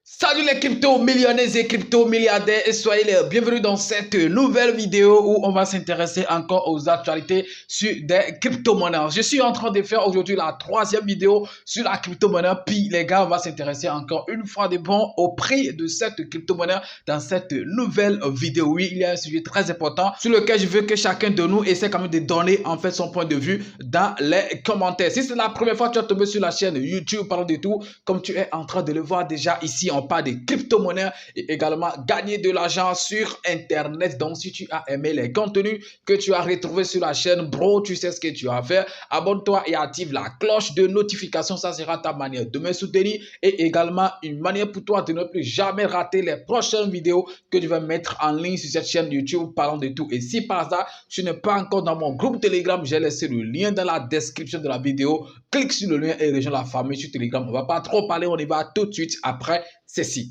Salut les crypto-millionnaires et crypto-milliardaires et soyez les bienvenus dans cette nouvelle vidéo où on va s'intéresser encore aux actualités sur des crypto-monnaies. Je suis en train de faire aujourd'hui la troisième vidéo sur la crypto-monnaie. Puis les gars, on va s'intéresser encore une fois de bon au prix de cette crypto-monnaie dans cette nouvelle vidéo. Oui, il y a un sujet très important sur lequel je veux que chacun de nous essaie quand même de donner en fait son point de vue dans les commentaires. Si c'est la première fois que tu as tombé sur la chaîne YouTube Parlons de tout, comme tu es en train de le voir déjà ici, on parle de crypto-monnaies et également gagner de l'argent sur Internet. Donc, si tu as aimé les contenus que tu as retrouvés sur la chaîne, bro, tu sais ce que tu as à faire. Abonne-toi et active la cloche de notification. Ça sera ta manière de me soutenir et également une manière pour toi de ne plus jamais rater les prochaines vidéos que je vais mettre en ligne sur cette chaîne YouTube Parlons de tout. Et si par hasard, tu n'es pas encore dans mon groupe Telegram, j'ai laissé le lien dans la description de la vidéo. Clique sur le lien et rejoins la famille sur Telegram. On ne va pas trop parler, on y va tout de suite après ceci.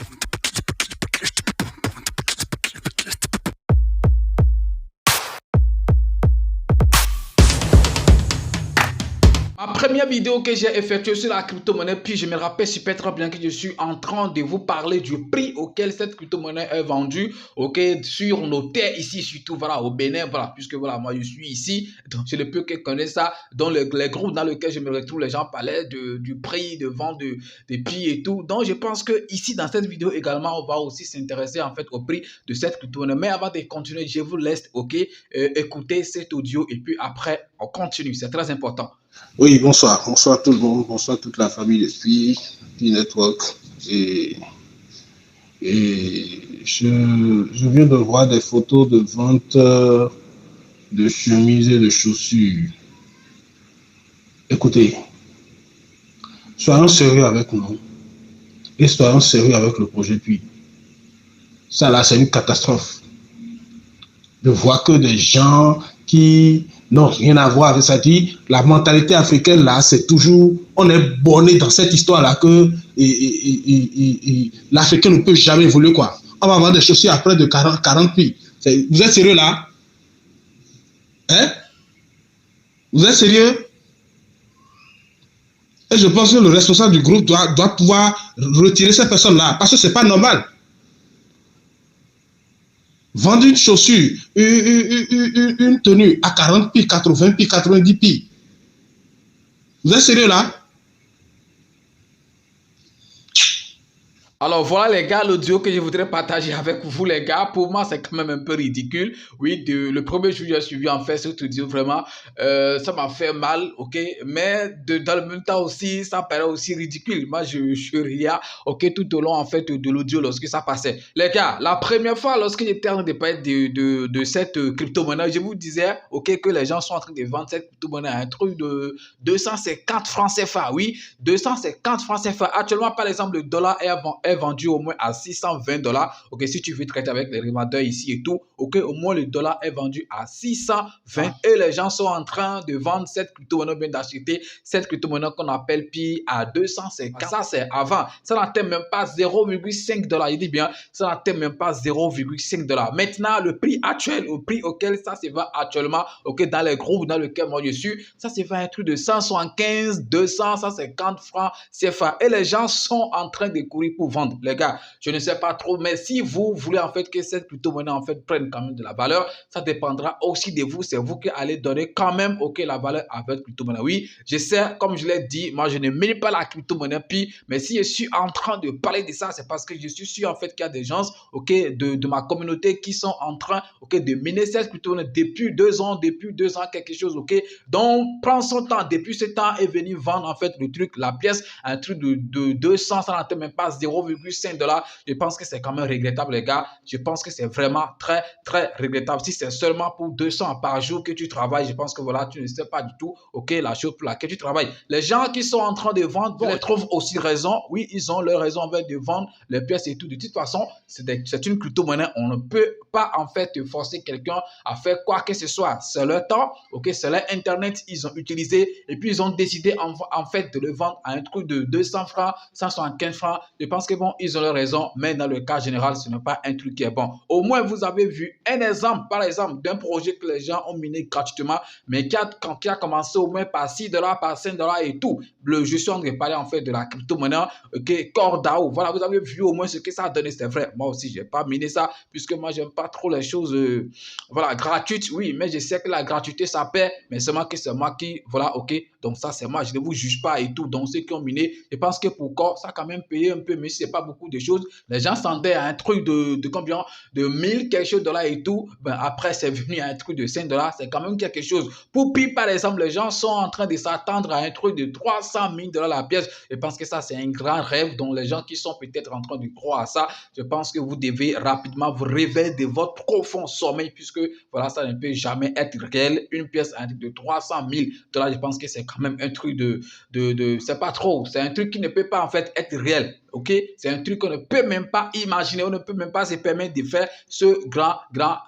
Ma première vidéo que j'ai effectuée sur la crypto-monnaie, puis je me rappelle super très bien que je suis en train de vous parler du prix auquel cette crypto-monnaie est vendue, ok, sur nos terres ici, surtout voilà, au Bénin, voilà, puisque voilà, moi je suis ici, donc je ne peux que connaître ça. Dans les groupes dans lesquels je me retrouve, les gens parlaient du prix de vente des prix et tout. Donc je pense que ici dans cette vidéo également, on va aussi s'intéresser en fait au prix de cette crypto-monnaie. Mais avant de continuer, je vous laisse, ok, écouter cet audio et puis après on continue, c'est très important. Oui, bonsoir. Bonsoir tout le monde. Bonsoir toute la famille de Pi Network. Et je viens de voir des photos de vente de chemises et de chaussures. Écoutez, soyons sérieux avec nous et soyons sérieux avec le projet Pi. Ça là, c'est une catastrophe. De voir que des gens qui n'ont rien à voir avec ça, dit la mentalité africaine là, c'est toujours, on est borné dans cette histoire là que l'Africain ne peut jamais évoluer quoi. On va vendre des chaussures à près de 40 prix. Vous êtes sérieux là? Hein? Vous êtes sérieux? Et je pense que le responsable du groupe doit pouvoir retirer ces personnes là, parce que c'est pas normal. Vendre une chaussure, une tenue à 40 pi, 80 pi, 90 pi. Vous êtes sérieux là? Alors voilà les gars, l'audio que je voudrais partager avec vous les gars, pour moi c'est quand même un peu ridicule. Oui, le premier jour j'ai suivi en fait cet audio vraiment, ça m'a fait mal, ok, mais dans le même temps aussi, ça paraît aussi ridicule. Moi je riais, ok, tout au long en fait de l'audio lorsque ça passait. Les gars, la première fois lorsque j'étais en train de parler de cette crypto-monnaie, je vous disais, ok, que les gens sont en train de vendre cette crypto-monnaie à un truc de 250 francs CFA, oui, 250 francs CFA. Actuellement par exemple le dollar est vendu au moins à 620 dollars. Ok, si tu veux traiter avec les revendeurs ici et tout, ok, au moins le dollar est vendu à 620 et les gens sont en train de vendre cette crypto-monnaie, bien d'acheter cette crypto-monnaie qu'on appelle Pi à 250. Ça, c'est avant. Ça n'atteint même pas 0,5 dollars. Il dit bien, ça n'atteint même pas 0,5 dollars. Maintenant, le prix actuel, au prix auquel ça se vend actuellement, ok, dans les groupes dans lesquels moi je suis, ça se vend un truc de 175, 200, 150 francs CFA. Et les gens sont en train de courir pour vendre. Les gars, je ne sais pas trop, mais si vous voulez en fait que cette crypto-monnaie en fait prenne quand même de la valeur, ça dépendra aussi de vous. C'est vous qui allez donner quand même ok la valeur à votre crypto-monnaie. Oui, je sais, comme je l'ai dit, moi je ne mets pas la crypto-monnaie Pi, mais si je suis en train de parler de ça, c'est parce que je suis sûr en fait qu'il y a des gens ok de ma communauté qui sont en train ok de miner cette crypto-monnaie depuis 2 ans, quelque chose ok. Donc prends son temps, depuis ce temps est venu vendre en fait le truc, la pièce, un truc de 200, ça n'atteint même pas 0,5 dollars. Je pense que c'est quand même regrettable les gars. Je pense que c'est vraiment très regrettable. Si c'est seulement pour 200 par jour que tu travailles, je pense que voilà, tu ne sais pas du tout ok la chose pour laquelle tu travailles. Les gens qui sont en train de vendre, bon, ils trouvent aussi raison. Oui, ils ont leur raison de vendre les pièces et tout. De toute façon, c'est une crypto-monnaie. On ne peut pas en fait forcer quelqu'un à faire quoi que ce soit. C'est leur temps, ok, c'est leur internet, ils ont utilisé et puis ils ont décidé en fait de le vendre à un truc de 200 francs, 175 francs. Je pense que bon, ils ont leur raison, mais dans le cas général, ce n'est pas un truc qui est bon. Au moins, vous avez vu un exemple, par exemple, d'un projet que les gens ont miné gratuitement, mais qui a commencé au moins par $6, par $5 et tout. Je suis en train de parler en fait de la crypto-monnaie, Cordao. Voilà, vous avez vu au moins ce que ça a donné, c'est vrai. Moi aussi, je n'ai pas miné ça, puisque moi, j'aime pas trop les choses voilà, gratuites. Oui, mais je sais que la gratuité, ça paie, mais seulement que c'est moi qui, voilà, ok. Donc ça, c'est moi, je ne vous juge pas et tout. Donc ceux qui ont miné, je pense que pour corps, ça a quand même payé un peu, mais si ce n'est pas beaucoup de choses. Les gens s'endaient à un truc de combien? De 1000 quelque chose dollars et tout. Ben, après, c'est venu à un truc de $5. C'est quand même quelque chose. Pour Pi, par exemple, les gens sont en train de s'attendre à un truc de 300 000 $ la pièce. Je pense que ça, c'est un grand rêve. Donc les gens qui sont peut-être en train de croire à ça, je pense que vous devez rapidement vous réveiller de votre profond sommeil, puisque voilà, ça ne peut jamais être réel. Une pièce à un truc de 300 000 $, je pense que c'est quand même un truc c'est pas trop. C'est un truc qui ne peut pas en fait être réel. Ok, c'est un truc qu'on ne peut même pas imaginer, on ne peut même pas se permettre de faire ce grand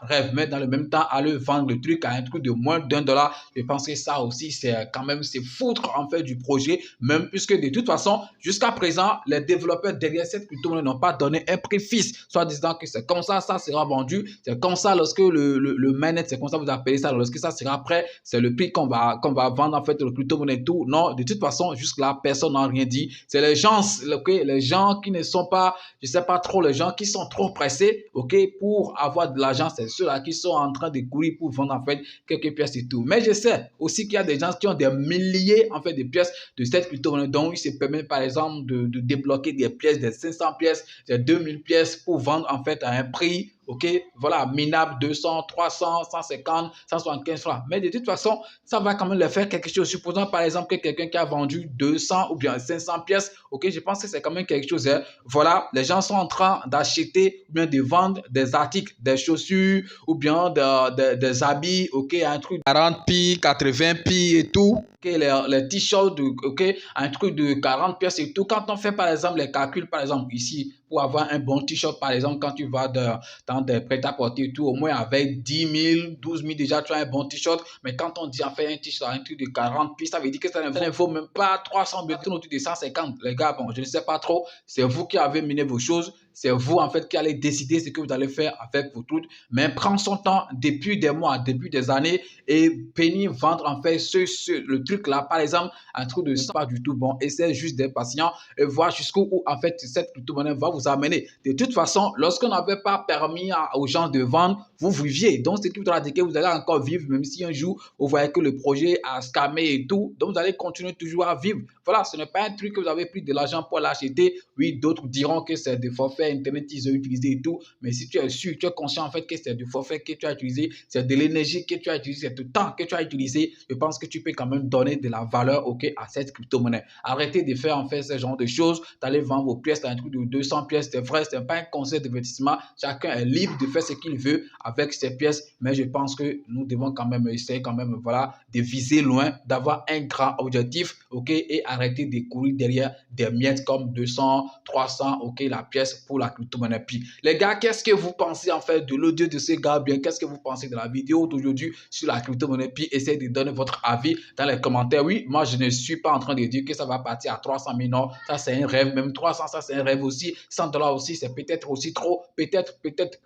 rêve, mais dans le même temps, aller vendre le truc à un truc de moins d'1 $, je pense que ça aussi, c'est quand même, c'est foutre en fait du projet, même puisque de toute façon, jusqu'à présent, les développeurs derrière cette crypto-monnaie n'ont pas donné un prix fixe, soit disant que c'est comme ça sera vendu, c'est comme ça lorsque le mainnet, c'est comme ça vous appelez ça, lorsque ça sera prêt, c'est le prix qu'on va vendre en fait le crypto-monnaie et tout. Non, de toute façon, jusque-là, personne n'a rien dit. C'est les gens, les gens qui ne sont pas, je sais pas trop, les gens qui sont trop pressés, ok, pour avoir de l'argent, c'est ceux-là qui sont en train de courir pour vendre en fait quelques pièces et tout. Mais je sais aussi qu'il y a des gens qui ont des milliers en fait de pièces de cette crypto-monnaie, donc ils se permettent par exemple de débloquer des pièces, des 500 pièces, des 2000 pièces pour vendre en fait à un prix, ok, voilà, minable, 200, 300, 150, 175 francs. Mais de toute façon, ça va quand même leur faire quelque chose. Supposons par exemple que quelqu'un qui a vendu 200 ou bien 500 pièces, ok, je pense que c'est quand même quelque chose. Hein. Voilà, les gens sont en train d'acheter ou bien de vendre des articles, des chaussures ou bien des habits, ok, un truc 40 pi, 80 pi et tout. Okay, les t-shirts, ok, un truc de 40 pièces et tout. Quand on fait par exemple les calculs, par exemple ici, pour avoir un bon t-shirt, par exemple, quand tu vas dans des prêt-à-porter et tout, au moins avec 10 000, 12 000 déjà, tu as un bon t-shirt. Mais quand on dit en fait un t-shirt, un truc de 40 pièces, ça veut dire que ça ne vaut même pas 300 000, autour de 150. Les gars, bon, je ne sais pas trop. C'est vous qui avez miné vos choses. C'est vous, en fait, qui allez décider ce que vous allez faire avec vos trucs. Mais prends son temps depuis des mois, depuis des années et venir vendre, en fait, le truc là, par exemple, un truc de ça, pas du tout bon. Essayez juste d'être patient et voir jusqu'où, en fait, cette crypto-monnaie va vous amener. De toute façon, lorsqu'on n'avait pas permis aux gens de vendre, vous viviez. Donc, ce qui voudra dire que vous allez encore vivre, même si un jour, vous voyez que le projet a scamé et tout. Donc, vous allez continuer toujours à vivre. Voilà, ce n'est pas un truc que vous avez pris de l'argent pour l'acheter. Oui, d'autres diront que c'est des forfaits Internet qu'ils ont utilisé et tout. Mais si tu es sûr, tu es conscient en fait que c'est du forfait que tu as utilisé, c'est de l'énergie que tu as utilisé, c'est du temps que tu as utilisé, je pense que tu peux quand même donner de la valeur, ok, à cette crypto-monnaie. Arrêtez de faire en fait ce genre de choses, d'aller vendre vos pièces à un truc de 200 pièces, c'est vrai, c'est pas un conseil d'investissement. Chacun est libre de faire ce qu'il veut avec ses pièces, mais je pense que nous devons quand même essayer quand même, voilà, de viser loin, d'avoir un grand objectif, ok, et arrêter de courir derrière des miettes comme 200, 300, ok, la pièce pour la crypto-monnaie Pi. Les gars, qu'est-ce que vous pensez en fait de l'audio de ces gars? Bien, qu'est-ce que vous pensez de la vidéo d'aujourd'hui sur la crypto-monnaie Pi? Essayez de donner votre avis dans les commentaires. Oui, moi je ne suis pas en train de dire que ça va partir à 300 000, non, ça c'est un rêve, même 300, ça c'est un rêve aussi, 100 $ aussi, c'est peut-être aussi trop, peut-être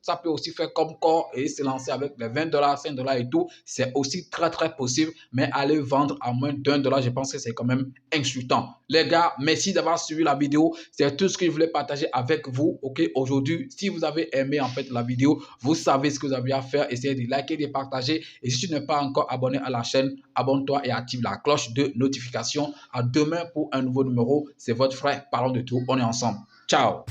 ça peut aussi faire comme corps et se lancer avec les 20 $, 5 $ et tout, c'est aussi très possible, mais aller vendre à moins d'1 $, je pense que c'est quand même insultant. Les gars, merci d'avoir suivi la vidéo, c'est tout ce que je voulais partager avec vous, ok, aujourd'hui. Si vous avez aimé en fait la vidéo, vous savez ce que vous avez à faire, essayez de liker, de partager, et si tu n'es pas encore abonné à la chaîne, abonne-toi et active la cloche de notification. À demain pour un nouveau numéro, c'est votre frère, parlons de tout, on est ensemble, ciao.